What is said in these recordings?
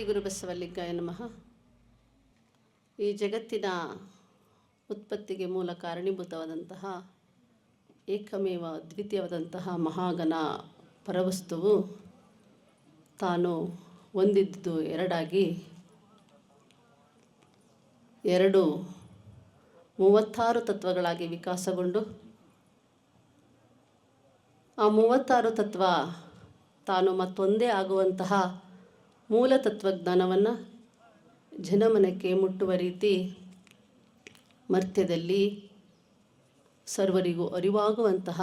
ಗುರು ಬಸವಲಿಂಗಾಯ ನಮಃ. ಈ ಜಗತ್ತಿನ ಉತ್ಪತ್ತಿಗೆ ಮೂಲ ಕಾರಣೀಭೂತವಾದಂತಹ ಏಕಮೇವ ದ್ವಿತೀಯವಾದಂತಹ ಮಹಾಗಣ ಪರವಸ್ತುವು ತಾನು ಒಂದಿದ್ದು ಎರಡಾಗಿ 36 ತತ್ವಗಳಾಗಿ ವಿಕಾಸಗೊಂಡು ಆ 36 ತತ್ವ ತಾನು ಮತ್ತೊಂದೇ ಆಗುವಂತಹ ಮೂಲ ತತ್ವಜ್ಞಾನವನ್ನು ಜನಮನಕ್ಕೆ ಮುಟ್ಟುವ ರೀತಿ ಮರ್ತ್ಯದಲ್ಲಿ ಸರ್ವರಿಗೂ ಅರಿವಾಗುವಂತಹ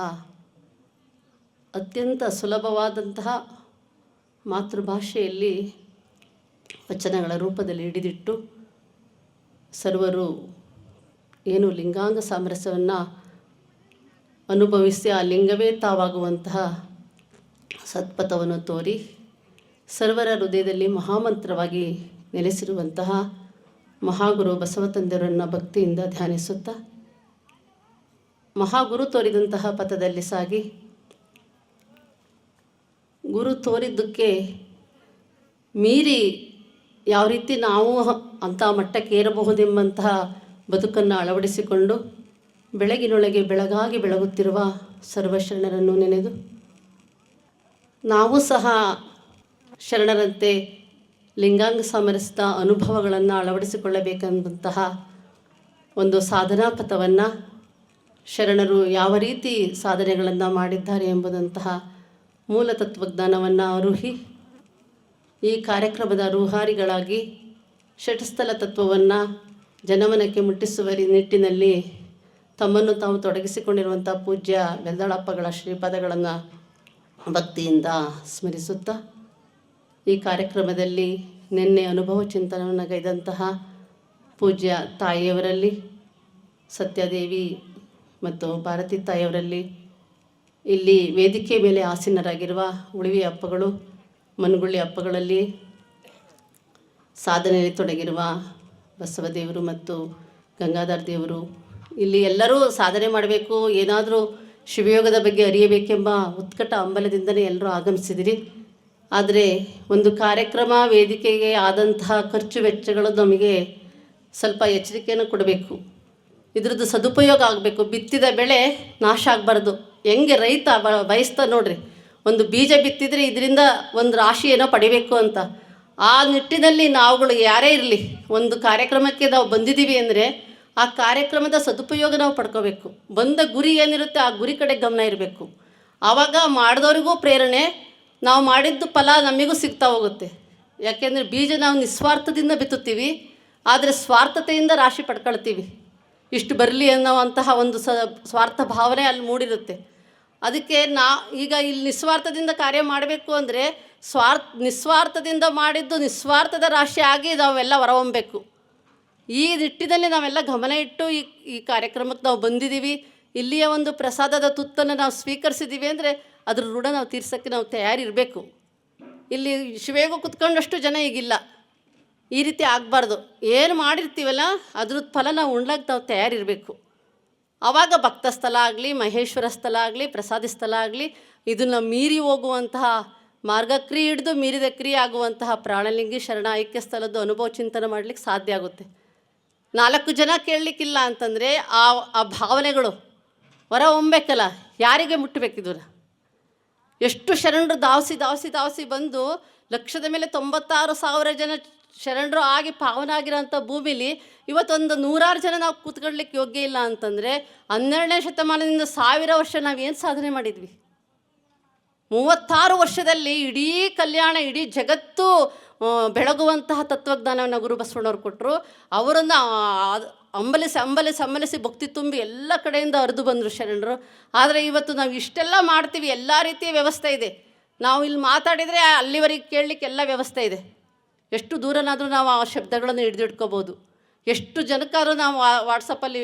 ಅತ್ಯಂತ ಸುಲಭವಾದಂತಹ ಮಾತೃಭಾಷೆಯಲ್ಲಿ ವಚನಗಳ ರೂಪದಲ್ಲಿ ಹಿಡಿದಿಟ್ಟು ಸರ್ವರು ಏನು ಲಿಂಗಾಂಗ ಸಾಮರಸ್ಯವನ್ನು ಅನುಭವಿಸಿ ಆ ಲಿಂಗವೇ ತಾವಾಗುವಂತಹ ಸತ್ಪಥವನ್ನು ತೋರಿ ಸರ್ವರ ಹೃದಯದಲ್ಲಿ ಮಹಾಮಂತ್ರವಾಗಿ ನೆಲೆಸಿರುವಂತಹ ಮಹಾಗುರು ಬಸವತಂದೆಯವರನ್ನು ಭಕ್ತಿಯಿಂದ ಧ್ಯಾನಿಸುತ್ತಾ ಮಹಾಗುರು ತೋರಿದಂತಹ ಪಥದಲ್ಲಿ ಸಾಗಿ ಗುರು ತೋರಿದ್ದಕ್ಕೆ ಮೀರಿ ಯಾವ ರೀತಿ ನಾವು ಅಂಥ ಮಟ್ಟಕ್ಕೆ ಏರಬಹುದೆಂಬಂತಹ ಬದುಕನ್ನು ಅಳವಡಿಸಿಕೊಂಡು ಬೆಳಗಿನೊಳಗೆ ಬೆಳಗಾಗಿ ಬೆಳಗುತ್ತಿರುವ ಸರ್ವಶರಣರನ್ನು ನೆನೆದು ನಾವು ಸಹ ಶರಣರಂತೆ ಲಿಂಗಾಂಗ ಸಾಮರಸ್ಯದ ಅನುಭವಗಳನ್ನು ಅಳವಡಿಸಿಕೊಳ್ಳಬೇಕೆಂಬಂತಹ ಒಂದು ಸಾಧನಾ ಪಥವನ್ನು ಶರಣರು ಯಾವ ರೀತಿ ಸಾಧನೆಗಳನ್ನು ಮಾಡಿದ್ದಾರೆ ಎಂಬುದಂತಹ ಮೂಲ ತತ್ವಜ್ಞಾನವನ್ನು ಅರುಹಿ ಈ ಕಾರ್ಯಕ್ರಮದ ರೂಹಾರಿಗಳಾಗಿ ಷಟ್ಸ್ಥಲ ತತ್ವವನ್ನು ಜನಮನಕ್ಕೆ ಮುಟ್ಟಿಸುವ ನಿಟ್ಟಿನಲ್ಲಿ ತಮ್ಮನ್ನು ತಾವು ತೊಡಗಿಸಿಕೊಂಡಿರುವಂಥ ಪೂಜ್ಯ ಬೆಲ್ದಾಳಪ್ಪಗಳ ಶ್ರೀಪಾದಗಳನ್ನು ಭಕ್ತಿಯಿಂದ ಸ್ಮರಿಸುತ್ತಾ ಈ ಕಾರ್ಯಕ್ರಮದಲ್ಲಿ ನಿನ್ನೆ ಅನುಭವ ಚಿಂತನವನ್ನು ಗೈದಂತಹ ಪೂಜ್ಯ ತಾಯಿಯವರಲ್ಲಿ ಸತ್ಯದೇವಿ ಮತ್ತು ಭಾರತಿ ತಾಯಿಯವರಲ್ಲಿ ಇಲ್ಲಿ ವೇದಿಕೆ ಮೇಲೆ ಆಸೀನರಾಗಿರುವ ಉಳಿವಿ ಅಪ್ಪಗಳು ಮನಗುಳ್ಳಿ ಅಪ್ಪಗಳಲ್ಲಿ ಸಾಧನೆಯಲ್ಲಿ ತೊಡಗಿರುವ ಬಸವದೇವರು ಮತ್ತು ಗಂಗಾಧರ ದೇವರು ಇಲ್ಲಿ ಎಲ್ಲರೂ ಸಾಧನೆ ಮಾಡಬೇಕು, ಏನಾದರೂ ಶಿವಯೋಗದ ಬಗ್ಗೆ ಅರಿಯಬೇಕೆಂಬ ಉತ್ಕಟ ಹಂಬಲದಿಂದಲೇ ಎಲ್ಲರೂ ಆಗಮಿಸಿದಿರಿ. ಆದರೆ ಒಂದು ಕಾರ್ಯಕ್ರಮ ವೇದಿಕೆಗೆ ಆದಂತಹ ಖರ್ಚು ವೆಚ್ಚಗಳು ನಮಗೆ ಸ್ವಲ್ಪ ಎಚ್ಚರಿಕೆಯನ್ನು ಕೊಡಬೇಕು. ಇದ್ರದ್ದು ಸದುಪಯೋಗ ಆಗಬೇಕು. ಬಿತ್ತಿದ ಬೆಳೆ ನಾಶ ಆಗಬಾರ್ದು. ಹೆಂಗೆ ರೈತ ಬಯಸ್ತಾ ನೋಡ್ರಿ, ಒಂದು ಬೀಜ ಬಿತ್ತಿದರೆ ಇದರಿಂದ ಒಂದು ರಾಶಿ ಏನೋ ಪಡಿಬೇಕು ಅಂತ. ಆ ನಿಟ್ಟಿನಲ್ಲಿ ನಾವುಗಳು ಯಾರೇ ಇರಲಿ, ಒಂದು ಕಾರ್ಯಕ್ರಮಕ್ಕೆ ನಾವು ಬಂದಿದ್ದೀವಿ ಅಂದರೆ ಆ ಕಾರ್ಯಕ್ರಮದ ಸದುಪಯೋಗ ನಾವು ಪಡ್ಕೋಬೇಕು. ಬಂದ ಗುರಿ ಏನಿರುತ್ತೆ ಆ ಗುರಿ ಕಡೆ ಗಮನ ಇರಬೇಕು. ಆವಾಗ ಮಾಡಿದವ್ರಿಗೂ ಪ್ರೇರಣೆ, ನಾವು ಮಾಡಿದ್ದು ಫಲ ನಮಗೂ ಸಿಗ್ತಾ ಹೋಗುತ್ತೆ. ಯಾಕೆಂದರೆ ಬೀಜ ನಾವು ನಿಸ್ವಾರ್ಥದಿಂದ ಬಿತ್ತುತ್ತೀವಿ, ಆದರೆ ಸ್ವಾರ್ಥತೆಯಿಂದ ರಾಶಿ ಪಡ್ಕೊಳ್ತೀವಿ. ಇಷ್ಟು ಬರಲಿ ಅನ್ನೋವಂತಹ ಒಂದು ಸ್ವಾರ್ಥ ಭಾವನೆ ಅಲ್ಲಿ ಮೂಡಿರುತ್ತೆ. ಅದಕ್ಕೆ ಈಗ ಇಲ್ಲಿ ನಿಸ್ವಾರ್ಥದಿಂದ ಕಾರ್ಯ ಮಾಡಬೇಕು ಅಂದರೆ ನಿಸ್ವಾರ್ಥದಿಂದ ಮಾಡಿದ್ದು ನಿಸ್ವಾರ್ಥದ ರಾಶಿ ಆಗಿ ನಾವೆಲ್ಲ ಹೊರಹೊಮ್ಮಬೇಕು. ಈ ನಿಟ್ಟಿನಲ್ಲಿ ನಾವೆಲ್ಲ ಗಮನ ಇಟ್ಟು ಈ ಕಾರ್ಯಕ್ರಮಕ್ಕೆ ನಾವು ಬಂದಿದ್ದೀವಿ. ಇಲ್ಲಿಯ ಒಂದು ಪ್ರಸಾದದ ತುತ್ತನ್ನು ನಾವು ಸ್ವೀಕರಿಸಿದ್ದೀವಿ ಅಂದರೆ ಅದ್ರ ಋಣ ನಾವು ತೀರ್ಸೋಕ್ಕೆ ನಾವು ತಯಾರಿರಬೇಕು. ಇಲ್ಲಿ ಶಿವೆಗೂ ಕುತ್ಕೊಂಡಷ್ಟು ಜನ ಈಗಿಲ್ಲ. ಈ ರೀತಿ ಆಗಬಾರ್ದು. ಏನು ಮಾಡಿರ್ತೀವಲ್ಲ ಅದ್ರದ್ದು ಫಲ ನಾವು ಉಣ್ಲಕ್ಕೆ ನಾವು ತಯಾರಿರಬೇಕು. ಆವಾಗ ಭಕ್ತ ಸ್ಥಳ ಆಗಲಿ, ಮಹೇಶ್ವರ ಸ್ಥಳ ಆಗಲಿ, ಪ್ರಸಾದಿ ಸ್ಥಳ ಆಗಲಿ, ಇದನ್ನು ಮೀರಿ ಹೋಗುವಂತಹ ಮಾರ್ಗಕ್ರಿಯೆ ಹಿಡಿದು ಮೀರಿದ ಕ್ರಿಯೆ ಆಗುವಂತಹ ಪ್ರಾಣಲಿಂಗಿ ಶರಣ ಐಕ್ಯ ಸ್ಥಳದ ಅನುಭವ ಚಿಂತನೆ ಮಾಡಲಿಕ್ಕೆ ಸಾಧ್ಯ ಆಗುತ್ತೆ. 4 ಜನ ಕೇಳಲಿಕ್ಕಿಲ್ಲ ಅಂತಂದರೆ ಆ ಭಾವನೆಗಳು ಹೊರ ಹೊಮ್ಮಬೇಕಲ್ಲ, ಯಾರಿಗೆ ಮುಟ್ಟಬೇಕಿದ್ರು. ಎಷ್ಟು ಶರಣರು ದಾವಸಿ ಬಂದು ಲಕ್ಷದ ಮೇಲೆ 96,000 ಜನ ಶರಣರು ಆಗಿ ಪಾವನಾಗಿರೋಂಥ ಭೂಮಿಲಿ ಇವತ್ತೊಂದು 100 ಜನ ನಾವು ಕೂತ್ಕೊಳ್ಳಿಕ್ಕೆ ಯೋಗ್ಯ ಇಲ್ಲ ಅಂತಂದರೆ 12ನೇ ಶತಮಾನದಿಂದ 1000 ವರ್ಷ ನಾವೇನು ಸಾಧನೆ ಮಾಡಿದ್ವಿ? 36 ವರ್ಷದಲ್ಲಿ ಇಡೀ ಕಲ್ಯಾಣ, ಇಡೀ ಜಗತ್ತು ಬೆಳಗುವಂತಹ ತತ್ವಜ್ಞಾನವನ್ನು ಗುರು ಬಸವಣ್ಣವ್ರು ಕೊಟ್ಟರು. ಅವರನ್ನು ಅಂಬಲಿಸಿ ಭಕ್ತಿ ತುಂಬಿ ಎಲ್ಲ ಕಡೆಯಿಂದ ಹರಿದು ಬಂದರು ಶರಣರು. ಆದರೆ ಇವತ್ತು ನಾವು ಇಷ್ಟೆಲ್ಲ ಮಾಡ್ತೀವಿ, ಎಲ್ಲ ರೀತಿಯ ವ್ಯವಸ್ಥೆ ಇದೆ. ನಾವು ಇಲ್ಲಿ ಮಾತಾಡಿದರೆ ಅಲ್ಲಿವರೆಗೆ ಕೇಳಲಿಕ್ಕೆ ಎಲ್ಲ ವ್ಯವಸ್ಥೆ ಇದೆ. ಎಷ್ಟು ದೂರನಾದರೂ ನಾವು ಆ ಶಬ್ದಗಳನ್ನು ಹಿಡಿದಿಟ್ಕೋಬೋದು. ಎಷ್ಟು ಜನಕ್ಕಾದ್ರೂ ನಾವು ವಾಟ್ಸಪ್ಪಲ್ಲಿ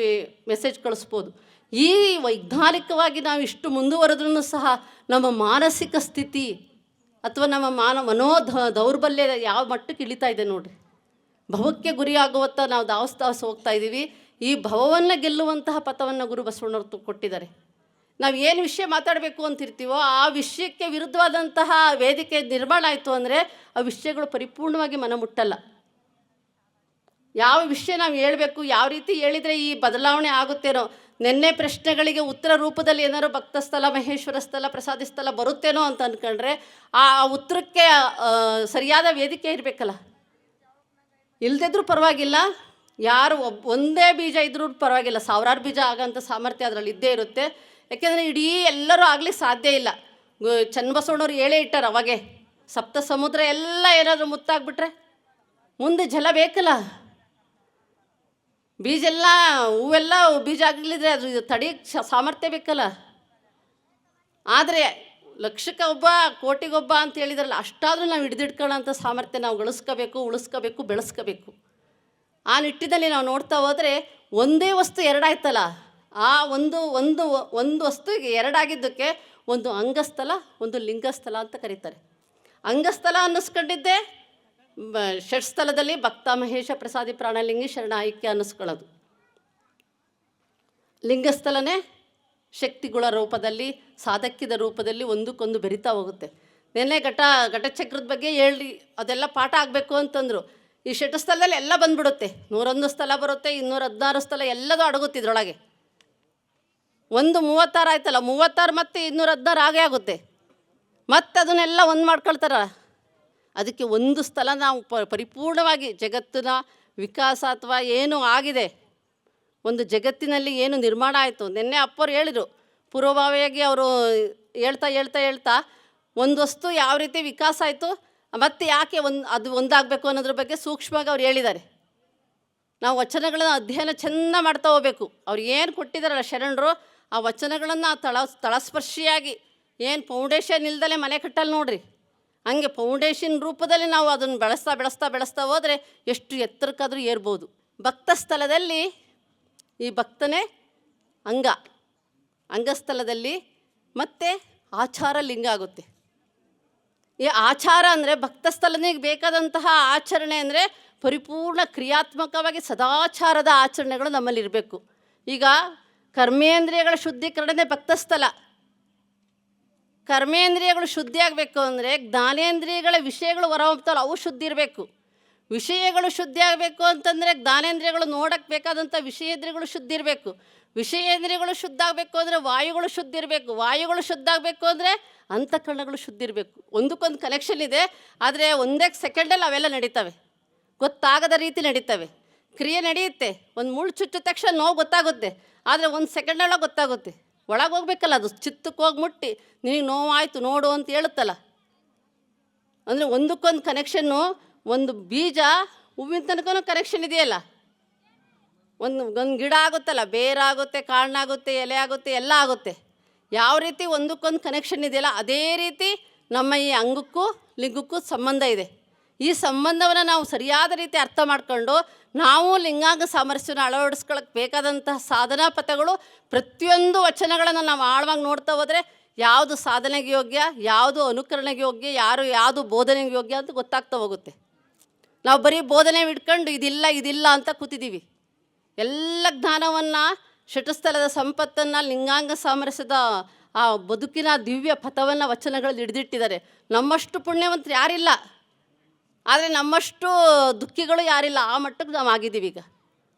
ಮೆಸೇಜ್ ಕಳಿಸ್ಬೋದು. ಈ ವೈಜ್ಞಾನಿಕವಾಗಿ ನಾವು ಇಷ್ಟು ಮುಂದುವರೆದ್ರೂ ಸಹ ನಮ್ಮ ಮಾನಸಿಕ ಸ್ಥಿತಿ ಅಥವಾ ನಮ್ಮ ದೌರ್ಬಲ್ಯ ಯಾವ ಮಟ್ಟಕ್ಕೆ ಇಳಿತಾ ಇದೆ ನೋಡ್ರಿ. ಭವಕ್ಕೆ ಗುರಿಯಾಗುವತ್ತ ನಾವು ದಾವಸ್ ಹೋಗ್ತಾ ಇದ್ದೀವಿ. ಈ ಭವವನ್ನು ಗೆಲ್ಲುವಂತಹ ಪಥವನ್ನು ಗುರು ಬಸವಣ್ಣವ್ರು ಕೊಟ್ಟಿದ್ದಾರೆ. ನಾವು ಏನು ವಿಷಯ ಮಾತಾಡಬೇಕು ಅಂತಿರ್ತೀವೋ ಆ ವಿಷಯಕ್ಕೆ ವಿರುದ್ಧವಾದಂತಹ ವೇದಿಕೆ ನಿರ್ಮಾಣ ಆಯಿತು ಅಂದರೆ ಆ ವಿಷಯಗಳು ಪರಿಪೂರ್ಣವಾಗಿ ಮನಮುಟ್ಟಲ್ಲ. ಯಾವ ವಿಷಯ ನಾವು ಹೇಳಬೇಕು, ಯಾವ ರೀತಿ ಹೇಳಿದರೆ ಈ ಬದಲಾವಣೆ ಆಗುತ್ತೇನೋ, ನಿನ್ನೆ ಪ್ರಶ್ನೆಗಳಿಗೆ ಉತ್ತರ ರೂಪದಲ್ಲಿ ಏನಾದ್ರು ಭಕ್ತ ಸ್ಥಳ, ಮಹೇಶ್ವರ ಸ್ಥಳ, ಪ್ರಸಾದಿ ಸ್ಥಳ ಬರುತ್ತೇನೋ ಅಂತ ಅಂದ್ಕೊಂಡ್ರೆ ಆ ಉತ್ತರಕ್ಕೆ ಸರಿಯಾದ ವೇದಿಕೆ ಇರಬೇಕಲ್ಲ. ಇಲ್ಲದಿದ್ರೂ ಪರವಾಗಿಲ್ಲ, ಯಾರು ಒಂದೇ ಬೀಜ ಇದ್ರೂ ಪರವಾಗಿಲ್ಲ, ಸಾವಿರಾರು ಬೀಜ ಆಗೋಂಥ ಸಾಮರ್ಥ್ಯ ಅದರಲ್ಲಿ ಇದ್ದೇ ಇರುತ್ತೆ. ಯಾಕೆಂದರೆ ಇಡೀ ಎಲ್ಲರೂ ಆಗ್ಲಿಕ್ಕೆ ಸಾಧ್ಯ ಇಲ್ಲ. ಚನ್ನಬಸವಣ್ಣವ್ರು ಹೇಳೇ ಇಟ್ಟಾರೆ ಅವಾಗೆ, ಸಪ್ತ ಸಮುದ್ರ ಎಲ್ಲ ಏನಾದರೂ ಮುತ್ತಾಗ್ಬಿಟ್ರೆ ಮುಂದೆ ಜಲ ಬೇಕಲ್ಲ. ಬೀಜೆಲ್ಲ ಹೂವೆಲ್ಲ ಬೀಜ ಆಗಲಿದ್ರೆ ಅದು ತಡೆಯೋಕ್ಕೆ ಸಾಮರ್ಥ್ಯ ಬೇಕಲ್ಲ. ಆದರೆ ಲಕ್ಷಕ್ಕೆ ಒಬ್ಬ ಕೋಟಿಗೊಬ್ಬ ಅಂತ ಹೇಳಿದ್ರಲ್ಲ, ಅಷ್ಟಾದರೂ ನಾವು ಹಿಡಿದಿಟ್ಕೊಳ್ಳೋಂಥ ಸಾಮರ್ಥ್ಯ ನಾವು ಗಳಿಸ್ಕೋಬೇಕು, ಉಳಿಸ್ಕೋಬೇಕು, ಬೆಳೆಸ್ಕೋಬೇಕು. ಆ ನಿಟ್ಟಿನಲ್ಲಿ ನಾವು ನೋಡ್ತಾ ಹೋದರೆ ಒಂದೇ ವಸ್ತು ಎರಡಾಯ್ತಲ್ಲ, ಆ ಒಂದು ವಸ್ತುವಿಗೆ ಎರಡಾಗಿದ್ದಕ್ಕೆ ಒಂದು ಅಂಗಸ್ಥಲ, ಒಂದು ಲಿಂಗಸ್ಥಲ ಅಂತ ಕರೀತಾರೆ. ಅಂಗಸ್ಥಲ ಅನ್ನಿಸ್ಕೊಂಡಿದ್ದೆ ಷಟ್ಸ್ಥಲದಲ್ಲಿ ಭಕ್ತ ಮಹೇಶ ಪ್ರಸಾದಿ ಪ್ರಾಣಲಿಂಗಿ ಶರಣ ಐಕ್ಯ ಅನ್ನಿಸ್ಕೊಳ್ಳೋದು. ಲಿಂಗಸ್ಥಲನೇ ಶಕ್ತಿಗಳ ರೂಪದಲ್ಲಿ, ಸಾಧಕ್ಯದ ರೂಪದಲ್ಲಿ ಒಂದಕ್ಕೊಂದು ಬೆರಿತಾ ಹೋಗುತ್ತೆ. ನೆನ್ನೆ ಘಟಚಕ್ರದ ಬಗ್ಗೆ ಹೇಳಿ ಅದೆಲ್ಲ ಪಾಠ ಆಗಬೇಕು ಅಂತಂದರು. ಈ ಷಟ್ಸ್ಥಲದಲ್ಲಿ ಎಲ್ಲ ಬಂದ್ಬಿಡುತ್ತೆ, 101 ಸ್ಥಳ ಬರುತ್ತೆ, 216 ಸ್ಥಳ ಎಲ್ಲದೂ ಅಡಗುತ್ತೆ ಇದರೊಳಗೆ. 36 ಆಯ್ತಲ್ಲ, 36 ಮತ್ತು 216 ಆಗೇ ಆಗುತ್ತೆ. ಮತ್ತು ಅದನ್ನೆಲ್ಲ ಒಂದು ಮಾಡ್ಕೊಳ್ತಾರ. ಅದಕ್ಕೆ ಒಂದು ಸ್ಥಳ ನಾವು ಪರಿಪೂರ್ಣವಾಗಿ ಜಗತ್ತಿನ ವಿಕಾಸ ಅಥವಾ ಏನು ಆಗಿದೆ, ಒಂದು ಜಗತ್ತಿನಲ್ಲಿ ಏನು ನಿರ್ಮಾಣ ಆಯಿತು. ನಿನ್ನೆ ಅಪ್ಪರು ಹೇಳಿದರು, ಪೂರ್ವಭಾವಿಯಾಗಿ ಅವರು ಹೇಳ್ತಾ ಒಂದು ವಸ್ತು ಯಾವ ರೀತಿ ವಿಕಾಸ ಆಯಿತು ಮತ್ತು ಯಾಕೆ ಅದು ಒಂದಾಗಬೇಕು ಅನ್ನೋದ್ರ ಬಗ್ಗೆ ಸೂಕ್ಷ್ಮವಾಗಿ ಅವ್ರು ಹೇಳಿದ್ದಾರೆ. ನಾವು ವಚನಗಳನ್ನು ಅಧ್ಯಯನ ಚೆಂದ ಮಾಡ್ತಾ ಹೋಗಬೇಕು. ಅವ್ರು ಏನು ಕೊಟ್ಟಿದ್ದಾರಲ್ಲ ಶರಣರು, ಆ ವಚನಗಳನ್ನು ತಳಸ್ಪರ್ಶಿಯಾಗಿ ಏನು ಫೌಂಡೇಶನ್ ಇಲ್ದಲೇ ಮನೆ ಕಟ್ಟಲ್ಲಿ ನೋಡ್ರಿ, ಹಂಗೆ ಫೌಂಡೇಶನ್ ರೂಪದಲ್ಲಿ ನಾವು ಅದನ್ನು ಬೆಳೆಸ್ತಾ ಹೋದರೆ ಎಷ್ಟು ಎತ್ತರಕ್ಕಾದರೂ ಏರ್ಬೋದು. ಭಕ್ತ ಸ್ಥಳದಲ್ಲಿ ಈ ಭಕ್ತನೇ ಅಂಗಸ್ಥಳದಲ್ಲಿ ಮತ್ತು ಆಚಾರ ಲಿಂಗ ಆಗುತ್ತೆ. ಈ ಆಚಾರ ಅಂದರೆ ಭಕ್ತ ಸ್ಥಳನಿಗೆ ಬೇಕಾದಂತಹ ಆಚರಣೆ ಅಂದರೆ ಪರಿಪೂರ್ಣ ಕ್ರಿಯಾತ್ಮಕವಾಗಿ ಸದಾಚಾರದ ಆಚರಣೆಗಳು ನಮ್ಮಲ್ಲಿರಬೇಕು. ಈಗ ಕರ್ಮೇಂದ್ರಿಯಗಳ ಶುದ್ಧೀಕರಣನೇ ಭಕ್ತಸ್ಥಳ. ಕರ್ಮೇಂದ್ರಿಯಗಳು ಶುದ್ಧಿ ಆಗಬೇಕು ಅಂದರೆ ಜ್ಞಾನೇಂದ್ರಿಯಗಳ ವಿಷಯಗಳು ಹೊರಹೊಮ್ತಲ್ಲ, ಅವು ಶುದ್ಧಿ ಇರಬೇಕು. ವಿಷಯಗಳು ಶುದ್ಧಿ ಆಗಬೇಕು ಅಂತಂದರೆ ಜ್ಞಾನೇಂದ್ರಿಯಗಳು ನೋಡೋಕ್ಕೆ ಬೇಕಾದಂಥ ವಿಷಯೇಂದ್ರಿಯಗಳು ಶುದ್ಧಿ ಇರಬೇಕು. ವಿಷಯೇಂದ್ರಿಯಗಳು ಶುದ್ಧ ಆಗಬೇಕು ಅಂದರೆ ವಾಯುಗಳು ಶುದ್ಧ ಇರಬೇಕು. ವಾಯುಗಳು ಶುದ್ಧ ಆಗಬೇಕು ಅಂದರೆ ಅಂತಃಕರಣಗಳು ಶುದ್ಧ ಇರಬೇಕು. ಒಂದಕ್ಕೊಂದು ಕನೆಕ್ಷನ್ ಇದೆ, ಆದರೆ ಒಂದೇ ಸೆಕೆಂಡಲ್ಲಿ ಅವೆಲ್ಲ ನಡೀತವೆ, ಗೊತ್ತಾಗದ ರೀತಿ ನಡೀತವೆ. ಕ್ರಿಯೆ ನಡೆಯುತ್ತೆ, ಒಂದು ಮುಳ್ಳು ಚುಚ್ಚಿದ ತಕ್ಷಣ ನೋವು ಗೊತ್ತಾಗುತ್ತೆ, ಆದರೆ ಒಂದು ಸೆಕೆಂಡೊಳಗೆ ಗೊತ್ತಾಗುತ್ತೆ. ಒಳಗೆ ಹೋಗ್ಬೇಕಲ್ಲ, ಅದು ಚಿತ್ತಕ್ಕೆ ಹೋಗಿ ಮುಟ್ಟಿ ನಿನಗೆ ನೋವಾಯಿತು ನೋಡು ಅಂತ ಹೇಳುತ್ತಲ್ಲ. ಅಂದರೆ ಒಂದಕ್ಕೊಂದು ಕನೆಕ್ಷನ್ನು. ಒಂದು ಬೀಜ ಹೂವಿನ ತನಕ ಕನೆಕ್ಷನ್ ಇದೆಯಲ್ಲ, ಒಂದು ಗಿಡ ಆಗುತ್ತಲ್ಲ, ಬೇರಾಗುತ್ತೆ, ಕಾರಣಾಗುತ್ತೆ, ಎಲೆ ಆಗುತ್ತೆ, ಎಲ್ಲ ಆಗುತ್ತೆ. ಯಾವ ರೀತಿ ಒಂದಕ್ಕೊಂದು ಕನೆಕ್ಷನ್ ಇದೆಯಲ್ಲ, ಅದೇ ರೀತಿ ನಮ್ಮ ಈ ಅಂಗಕ್ಕೂ ಲಿಂಗಕ್ಕೂ ಸಂಬಂಧ ಇದೆ. ಈ ಸಂಬಂಧವನ್ನು ನಾವು ಸರಿಯಾದ ರೀತಿ ಅರ್ಥ ಮಾಡ್ಕೊಂಡು ನಾವು ಲಿಂಗಾಂಗ ಸಾಮರಸ್ಯನ ಅಳವಡಿಸ್ಕೊಳ್ಳೋಕ್ಕೆ ಬೇಕಾದಂತಹ ಸಾಧನಾ ಪಥಗಳು, ಪ್ರತಿಯೊಂದು ವಚನಗಳನ್ನು ನಾವು ಆಳವಾಗಿ ನೋಡ್ತಾ ಹೋದರೆ ಯಾವುದು ಸಾಧನೆಗೆ ಯೋಗ್ಯ, ಯಾವುದು ಅನುಕರಣೆಗೆ ಯೋಗ್ಯ, ಯಾವುದು ಬೋಧನೆಗೆ ಯೋಗ್ಯ ಅಂತ ಗೊತ್ತಾಗ್ತಾ ಹೋಗುತ್ತೆ. ನಾವು ಬರೀ ಬೋಧನೆ ಇಟ್ಕೊಂಡು ಇದಿಲ್ಲ ಅಂತ ಕೂತಿದ್ದೀವಿ. ಎಲ್ಲ ಜ್ಞಾನವನ್ನು, ಷಟಸ್ಥಲದ ಸಂಪತ್ತನ್ನು, ಲಿಂಗಾಂಗ ಸಾಮರಸ್ಯದ ಆ ಬದುಕಿನ ದಿವ್ಯ ಪಥವನ್ನು ವಚನಗಳಲ್ಲಿ ಹಿಡಿದಿಟ್ಟಿದ್ದಾರೆ. ನಮ್ಮಷ್ಟು ಪುಣ್ಯವಂತರು ಯಾರಿಲ್ಲ, ಆದರೆ ನಮ್ಮಷ್ಟು ದುಃಖಿಗಳು ಯಾರಿಲ್ಲ. ಆ ಮಟ್ಟಕ್ಕೆ ನಾವು ಆಗಿದ್ದೀವಿ. ಈಗ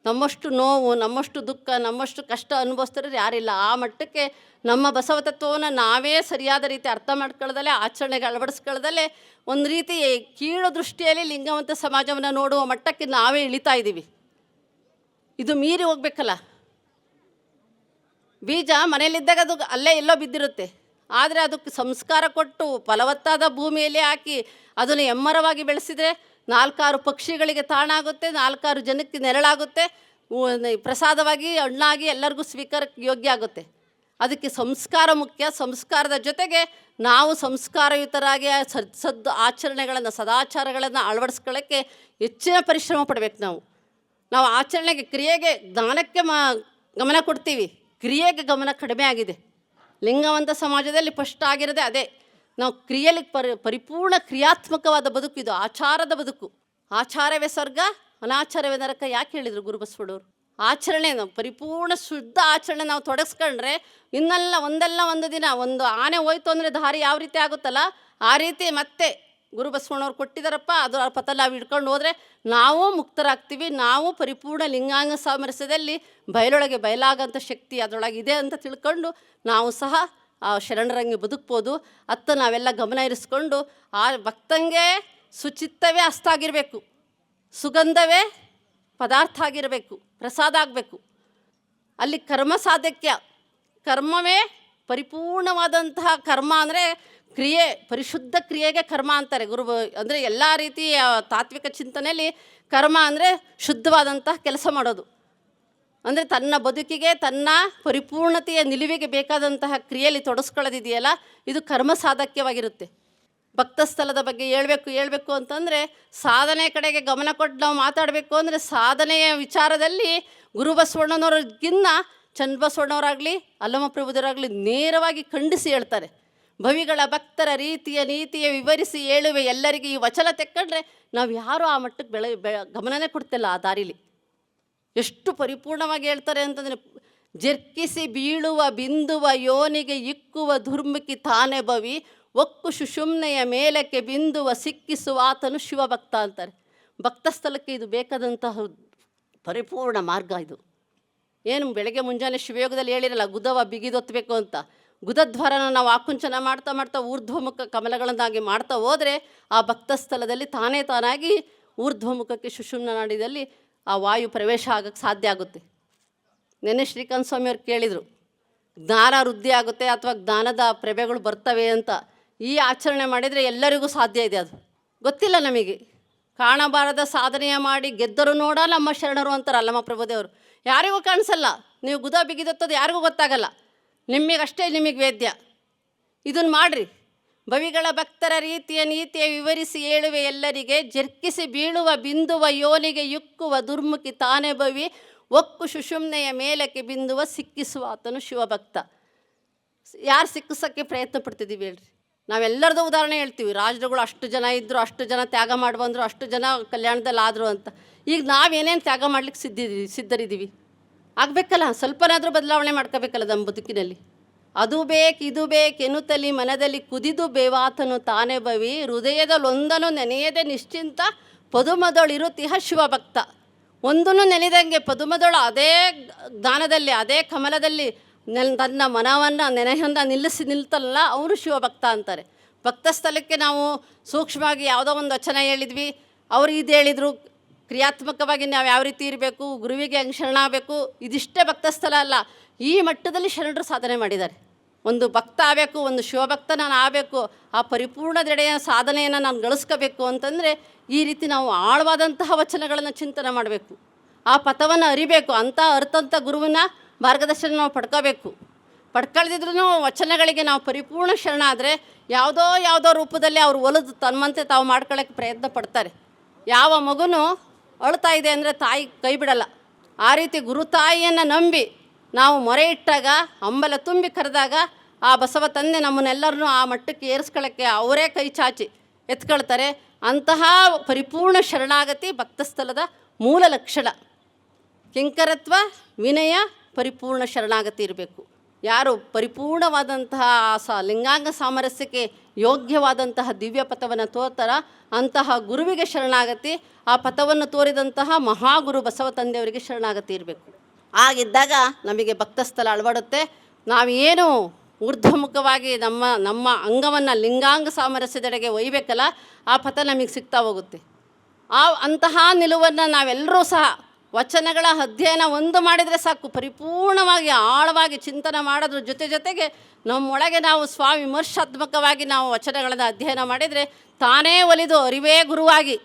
ನಮ್ಮಷ್ಟು ನೋವು, ನಮ್ಮಷ್ಟು ದುಃಖ, ನಮ್ಮಷ್ಟು ಕಷ್ಟ ಅನುಭವಿಸ್ತಾರೆ ಯಾರಿಲ್ಲ. ಆ ಮಟ್ಟಕ್ಕೆ ನಮ್ಮ ಬಸವ ತತ್ವವನ್ನು ನಾವೇ ಸರಿಯಾದ ರೀತಿ ಅರ್ಥ ಮಾಡ್ಕೊಳ್ಳದಲ್ಲೇ, ಆಚರಣೆಗೆ ಅಳವಡಿಸ್ಕೊಳ್ಳದಲ್ಲೇ ಒಂದು ರೀತಿ ಕೀಳು ದೃಷ್ಟಿಯಲ್ಲಿ ಲಿಂಗವಂತ ಸಮಾಜವನ್ನು ನೋಡುವ ಮಟ್ಟಕ್ಕೆ ನಾವೇ ಇಳಿತಾ ಇದ್ದೀವಿ. ಇದು ಮೀರಿ ಹೋಗ್ಬೇಕಲ್ಲ. ಬೀಜ ಮನೆಯಲ್ಲಿದ್ದಾಗ ಅದು ಅಲ್ಲೇ ಎಲ್ಲೋ ಬಿದ್ದಿರುತ್ತೆ, ಆದರೆ ಅದಕ್ಕೆ ಸಂಸ್ಕಾರ ಕೊಟ್ಟು ಫಲವತ್ತಾದ ಭೂಮಿಯಲ್ಲಿ ಹಾಕಿ ಅದನ್ನು ಎಮ್ಮರವಾಗಿ ಬೆಳೆಸಿದರೆ 4-6 ಪಕ್ಷಿಗಳಿಗೆ ತಾಣ ಆಗುತ್ತೆ, 4-6 ಜನಕ್ಕೆ ನೆರಳಾಗುತ್ತೆ, ಪ್ರಸಾದವಾಗಿ ಹಣ್ಣಾಗಿ ಎಲ್ಲರಿಗೂ ಸ್ವೀಕಾರಕ್ಕೆ ಯೋಗ್ಯ ಆಗುತ್ತೆ. ಅದಕ್ಕೆ ಸಂಸ್ಕಾರ ಮುಖ್ಯ. ಸಂಸ್ಕಾರದ ಜೊತೆಗೆ ನಾವು ಸಂಸ್ಕಾರಯುತರಾಗಿ ಸದ್ದು ಆಚರಣೆಗಳನ್ನು, ಸದಾಚಾರಗಳನ್ನು ಅಳವಡಿಸ್ಕೊಳ್ಳೋಕ್ಕೆ ಹೆಚ್ಚಿನ ಪರಿಶ್ರಮ ಪಡಬೇಕು. ನಾವು ಆಚರಣೆಗೆ, ಕ್ರಿಯೆಗೆ, ಜ್ಞಾನಕ್ಕೆ ಗಮನ ಕೊಡ್ತೀವಿ, ಕ್ರಿಯೆಗೆ ಗಮನ ಕಡಿಮೆ ಆಗಿದೆ. ಲಿಂಗವಂತ ಸಮಾಜದಲ್ಲಿ ಫಸ್ಟ್ ಆಗಿರೋದೇ ಅದೇ. ನಾವು ಕ್ರಿಯೆಯಲ್ಲಿ ಪರಿಪೂರ್ಣ ಕ್ರಿಯಾತ್ಮಕವಾದ ಬದುಕು, ಇದು ಆಚಾರದ ಬದುಕು. ಆಚಾರವೇ ಸ್ವರ್ಗ, ಅನಾಚಾರವೇ ನರಕ ಯಾಕೆ ಹೇಳಿದರು ಗುರುಬಸವಣ್ಣವರು? ಆಚರಣೆ ನಾವು ಪರಿಪೂರ್ಣ ಶುದ್ಧ ಆಚರಣೆ ನಾವು ತೊಡಗಿಸ್ಕೊಂಡ್ರೆ ಇನ್ನೆಲ್ಲ ಒಂದಲ್ಲ ಒಂದು ದಿನ ಒಂದು ಆನೆ ಹೋಯ್ತು ಅಂದರೆ ದಾರಿ ಯಾವ ರೀತಿ ಆಗುತ್ತಲ್ಲ ಆ ರೀತಿ ಮತ್ತೆ ಗುರು ಬಸವಣ್ಣವ್ರು ಕೊಟ್ಟಿದ್ದಾರಪ್ಪ, ಅದು ಆ ಪಥ ನಾವು ಹಿಡ್ಕೊಂಡು ಹೋದರೆ ನಾವು ಮುಕ್ತರಾಗ್ತೀವಿ. ನಾವು ಪರಿಪೂರ್ಣ ಲಿಂಗಾಂಗ ಸಾಮರಸ್ಯದಲ್ಲಿ ಬಯಲೊಳಗೆ ಬಯಲಾಗಂಥ ಶಕ್ತಿ ಅದರೊಳಗಿದೆ ಅಂತ ತಿಳ್ಕೊಂಡು ನಾವು ಸಹ ಆ ಶರಣರಂಗೆ ಬದುಕ್ಬೋದು. ಅತ್ತ ನಾವೆಲ್ಲ ಗಮನ ಇರಿಸ್ಕೊಂಡು ಆ ಭಕ್ತಂಗೆ ಶುಚಿತ್ವವೇ ಅಷ್ಟಾಗಿರಬೇಕು, ಸುಗಂಧವೇ ಪದಾರ್ಥ ಆಗಿರಬೇಕು, ಪ್ರಸಾದ ಆಗಬೇಕು. ಅಲ್ಲಿ ಕರ್ಮ ಸಾಧಕ್ಯ, ಕರ್ಮವೇ ಪರಿಪೂರ್ಣವಾದಂತಹ ಕರ್ಮ ಅಂದರೆ ಕ್ರಿಯೆ, ಪರಿಶುದ್ಧ ಕ್ರಿಯೆಗೆ ಕರ್ಮ ಅಂತಾರೆ ಗುರು. ಅಂದರೆ ಎಲ್ಲ ರೀತಿಯ ತಾತ್ವಿಕ ಚಿಂತನೆಯಲ್ಲಿ ಕರ್ಮ ಅಂದರೆ ಶುದ್ಧವಾದಂತಹ ಕೆಲಸ ಮಾಡೋದು, ಅಂದರೆ ತನ್ನ ಬದುಕಿಗೆ ತನ್ನ ಪರಿಪೂರ್ಣತೆಯ ನಿಲುವಿಗೆ ಬೇಕಾದಂತಹ ಕ್ರಿಯೆಯಲ್ಲಿ ತೊಡಸ್ಕೊಳ್ಳೋದಿದೆಯಲ್ಲ, ಇದು ಕರ್ಮ ಸಾಧಕ್ಯವಾಗಿರುತ್ತೆ. ಭಕ್ತ ಸ್ಥಳದ ಬಗ್ಗೆ ಹೇಳ್ಬೇಕು ಅಂತಂದರೆ ಸಾಧನೆ ಕಡೆಗೆ ಗಮನ ಕೊಟ್ಟು ನಾವು ಮಾತಾಡಬೇಕು ಅಂದರೆ ಸಾಧನೆಯ ವಿಚಾರದಲ್ಲಿ ಗುರು ಬಸವಣ್ಣನವ್ರಿಗಿನ್ನ ಚನ್ನಬಸವಣ್ಣವರಾಗಲಿ ಅಲ್ಲಮಪ್ರಭುದರಾಗಲಿ ನೇರವಾಗಿ ಖಂಡಿಸಿ ಹೇಳ್ತಾರೆ. ಭವಿಗಳ ಭಕ್ತರ ರೀತಿಯ ನೀತಿಯ ವಿವರಿಸಿ ಹೇಳುವೆ ಎಲ್ಲರಿಗೆ ಈ ವಚನ ತೆಕ್ಕೊಂಡ್ರೆ ನಾವು ಯಾರೂ ಆ ಮಟ್ಟಕ್ಕೆ ಗಮನನೇ ಕೊಡ್ತಿಲ್ಲ. ಆ ದಾರಿಲಿ ಎಷ್ಟು ಪರಿಪೂರ್ಣವಾಗಿ ಹೇಳ್ತಾರೆ ಅಂತಂದರೆ, ಜರ್ಕಿಸಿ ಬೀಳುವ ಬಿಂದುವ ಯೋನಿಗೆ ಇಕ್ಕುವ ದುರ್ಮುಖಿ ತಾನೇ ಭವಿ ಒಕ್ಕು ಸುಷುಮ್ನೆಯ ಮೇಲಕ್ಕೆ ಬಿಂದುವ ಸಿಕ್ಕಿಸುವ ಆತನು ಶಿವಭಕ್ತ ಅಂತಾರೆ. ಭಕ್ತ ಸ್ಥಳಕ್ಕೆ ಇದು ಬೇಕಾದಂತಹ ಪರಿಪೂರ್ಣ ಮಾರ್ಗ. ಇದು ಏನು ಬೆಳಗ್ಗೆ ಮುಂಜಾನೆ ಶಿವಯೋಗದಲ್ಲಿ ಹೇಳಿರಲ್ಲ, ಗುದವ ಬಿಗಿದೊತ್ತಬೇಕು ಅಂತ. ಗುದದ್ವಾರನ ನಾವು ಆಕುಂಚನ ಮಾಡ್ತಾ ಊರ್ಧ್ವಮುಖ ಕಮಲಗಳನ್ನಾಗಿ ಮಾಡ್ತಾ ಹೋದರೆ ಆ ಭಕ್ತ ಸ್ಥಳದಲ್ಲಿ ತಾನಾಗಿ ಊರ್ಧ್ವಮುಖಕ್ಕೆ ಸುಷುಮ್ನ ನಾಡಿದಲ್ಲಿ ಆ ವಾಯು ಪ್ರವೇಶ ಆಗೋಕ್ಕೆ ಸಾಧ್ಯ ಆಗುತ್ತೆ. ನೆನ್ನೆ ಶ್ರೀಕಾಂತ್ ಸ್ವಾಮಿಯವ್ರು ಕೇಳಿದರು, ಜ್ಞಾನ ವೃದ್ಧಿ ಆಗುತ್ತೆ ಅಥವಾ ಜ್ಞಾನದ ಪ್ರಭೆಗಳು ಬರ್ತವೆ ಅಂತ. ಈ ಆಚರಣೆ ಮಾಡಿದರೆ ಎಲ್ಲರಿಗೂ ಸಾಧ್ಯ ಇದೆ. ಅದು ಗೊತ್ತಿಲ್ಲ ನಮಗೆ. ಕಾಣಬಾರದ ಸಾಧನೆಯ ಮಾಡಿ ಗೆದ್ದರು ನೋಡ ನಮ್ಮ ಶರಣರು ಅಂತಾರೆ ಅಲ್ಲಮ್ಮ ಪ್ರಭುದೇವರು. ಯಾರಿಗೂ ಕಾಣಿಸಲ್ಲ, ನೀವು ಗುದ ಬಿಗಿದತ್ತದು ಯಾರಿಗೂ ಗೊತ್ತಾಗಲ್ಲ, ನಿಮಗಷ್ಟೇ ನಿಮಗೆ ವೇದ್ಯ. ಇದನ್ನು ಮಾಡಿರಿ. ಭವಿಗಳ ಭಕ್ತರ ರೀತಿಯ ನೀತಿಯ ವಿವರಿಸಿ ಹೇಳುವೆ ಎಲ್ಲರಿಗೆ ಜರ್ಕಿಸಿ ಬೀಳುವ ಬಿಂದುವ ಯೋನಿಗೆ ಯುಕ್ಕುವ ದುರ್ಮುಖಿ ತಾನೇ ಭವಿ ಒಕ್ಕು ಸುಷುಮ್ನೆಯ ಮೇಲಕ್ಕೆ ಬಿಂದುವ ಸಿಕ್ಕಿಸುವ ಆತನು ಶಿವಭಕ್ತ. ಯಾರು ಸಿಕ್ಕಿಸೋಕ್ಕೆ ಪ್ರಯತ್ನ ಪಡ್ತಿದ್ದೀವಿ ಹೇಳ್ರಿ? ನಾವೆಲ್ಲರದ್ದು ಉದಾಹರಣೆ ಹೇಳ್ತೀವಿ. ರಾಜರುಗಳು ಅಷ್ಟು ಜನ ಇದ್ದರು, ಅಷ್ಟು ಜನ ತ್ಯಾಗ ಮಾಡಿ ಬಂದರು, ಅಷ್ಟು ಜನ ಕಲ್ಯಾಣದಲ್ಲಿ ಆದರು ಅಂತ. ಈಗ ನಾವೇನೇನು ತ್ಯಾಗ ಮಾಡ್ಲಿಕ್ಕೆ ಸಿದ್ಧರಿದ್ದೀವಿ? ಆಗಬೇಕಲ್ಲ, ಸ್ವಲ್ಪನಾದರೂ ಬದಲಾವಣೆ ಮಾಡ್ಕೋಬೇಕಲ್ಲ ನಮ್ಮ ಬದುಕಿನಲ್ಲಿ. ಅದು ಬೇಕು ಇದು ಬೇಕು ಎನ್ನುತ್ತಲಿ ಮನದಲ್ಲಿ ಕುದಿದು ಬೇವಾತನು ತಾನೇ ಭವಿ ಹೃದಯದಲ್ಲೊಂದನು ನೆನೆಯದೆ ನಿಶ್ಚಿಂತ ಪದುಮದೊಳಿರುತಿಹ ಶಿವಭಕ್ತ. ಒಂದನ್ನು ನೆನೆದಂಗೆ ಪದುಮದೊಳು ಅದೇ ಜ್ಞಾನದಲ್ಲಿ ಅದೇ ಕಮಲದಲ್ಲಿ ತನ್ನ ಮನವನ್ನು ನೆನೆಯನ್ನ ನಿಲ್ತಲ್ಲ ಅವರು ಶಿವಭಕ್ತ ಅಂತಾರೆ. ಭಕ್ತ ಸ್ಥಳಕ್ಕೆ ನಾವು ಸೂಕ್ಷ್ಮವಾಗಿ ಯಾವುದೋ ಒಂದು ವಚನ ಹೇಳಿದ್ವಿ, ಅವರು ಇದು ಹೇಳಿದರು, ಕ್ರಿಯಾತ್ಮಕವಾಗಿ ನಾವು ಯಾವ ರೀತಿ ಇರಬೇಕು, ಗುರುವಿಗೆ ಹೆಂಗೆ ಶರಣ ಆಗಬೇಕು, ಇದಿಷ್ಟೇ ಭಕ್ತ ಸ್ಥಳ ಅಲ್ಲ. ಈ ಮಟ್ಟದಲ್ಲಿ ಶರಣರು ಸಾಧನೆ ಮಾಡಿದ್ದಾರೆ. ಒಂದು ಭಕ್ತ ಆಗಬೇಕು, ಒಂದು ಶಿವಭಕ್ತ ನಾನು ಆಗಬೇಕು, ಆ ಪರಿಪೂರ್ಣದೆಡೆಯ ಸಾಧನೆಯನ್ನು ನಾನು ಗಳಿಸ್ಕೋಬೇಕು ಅಂತಂದರೆ ಈ ರೀತಿ ನಾವು ಆಳವಾದಂತಹ ವಚನಗಳನ್ನು ಚಿಂತನೆ ಮಾಡಬೇಕು, ಆ ಪಥವನ್ನು ಅರಿಬೇಕು. ಅಂಥ ಅರ್ಥಂಥ ಗುರುವಿನ ಮಾರ್ಗದರ್ಶನ ನಾವು ಪಡ್ಕೊಳ್ದಿದ್ರೂ ವಚನಗಳಿಗೆ ನಾವು ಪರಿಪೂರ್ಣ ಶರಣ ಆದರೆ ಯಾವುದೋ ರೂಪದಲ್ಲಿ ಅವರು ಒಲಿದು ತಮ್ಮಂತೆ ತಾವು ಮಾಡ್ಕೊಳ್ಳೋಕ್ಕೆ ಪ್ರಯತ್ನ ಪಡ್ತಾರೆ. ಯಾವ ಮಗುನೂ ಅಳ್ತಾ ಇದೆ ಅಂದರೆ ತಾಯಿ ಕೈ ಬಿಡಲ್ಲ. ಆ ರೀತಿ ಗುರು ತಾಯಿಯನ್ನು ನಂಬಿ ನಾವು ಮೊರೆ ಇಟ್ಟಾಗ, ಹಂಬಲ ತುಂಬಿ ಕರೆದಾಗ ಆ ಬಸವ ತಂದೆ ನಮ್ಮನ್ನೆಲ್ಲರನ್ನೂ ಆ ಮಟ್ಟಕ್ಕೆ ಏರಿಸ್ಕೊಳ್ಳೋಕ್ಕೆ ಅವರೇ ಕೈ ಚಾಚಿ ಎತ್ಕೊಳ್ತಾರೆ. ಅಂತಹ ಪರಿಪೂರ್ಣ ಶರಣಾಗತಿ ಭಕ್ತ ಸ್ಥಳದ ಮೂಲ ಲಕ್ಷಣ. ಕಿಂಕರತ್ವ, ವಿನಯ, ಪರಿಪೂರ್ಣ ಶರಣಾಗತಿ ಇರಬೇಕು. ಯಾರು ಪರಿಪೂರ್ಣವಾದಂತಹ ಲಿಂಗಾಂಗ ಸಾಮರಸ್ಯಕ್ಕೆ ಯೋಗ್ಯವಾದಂತಹ ದಿವ್ಯ ಪಥವನ್ನು ತೋರ್ತಾರ ಅಂತಹ ಗುರುವಿಗೆ ಶರಣಾಗತಿ, ಆ ಪಥವನ್ನು ತೋರಿದಂತಹ ಮಹಾಗುರು ಬಸವ ತಂದೆಯವರಿಗೆ ಶರಣಾಗತಿ ಇರಬೇಕು. ಆಗಿದ್ದಾಗ ನಮಗೆ ಭಕ್ತ ಸ್ಥಳ ಅಳವಡುತ್ತೆ. ನಾವೇನು ಊರ್ಧ್ವಮುಖವಾಗಿ ನಮ್ಮ ಅಂಗವನ್ನು ಲಿಂಗಾಂಗ ಸಾಮರಸ್ಯದೆಡೆಗೆ ಒಯ್ಯಬೇಕಲ್ಲ, ಆ ಪಥ ನಮಗೆ ಸಿಗ್ತಾ ಹೋಗುತ್ತೆ. ಅಂತಹ ನಿಲುವನ್ನು ನಾವೆಲ್ಲರೂ ಸಹ ವಚನಗಳ ಅಧ್ಯಯನ ಒಂದು ಮಾಡಿದರೆ ಸಾಕು. ಪರಿಪೂರ್ಣವಾಗಿ ಆಳವಾಗಿ ಚಿಂತನೆ ಮಾಡೋದ್ರ ಜೊತೆಗೆ ನಮ್ಮೊಳಗೆ ನಾವು ಸ್ವವಿಮರ್ಶಾತ್ಮಕವಾಗಿ ನಾವು ವಚನಗಳನ್ನು ಅಧ್ಯಯನ ಮಾಡಿದರೆ ತಾನೇ ಒಲಿದು ಅರಿವೇ ಗುರುವಾಗಿ,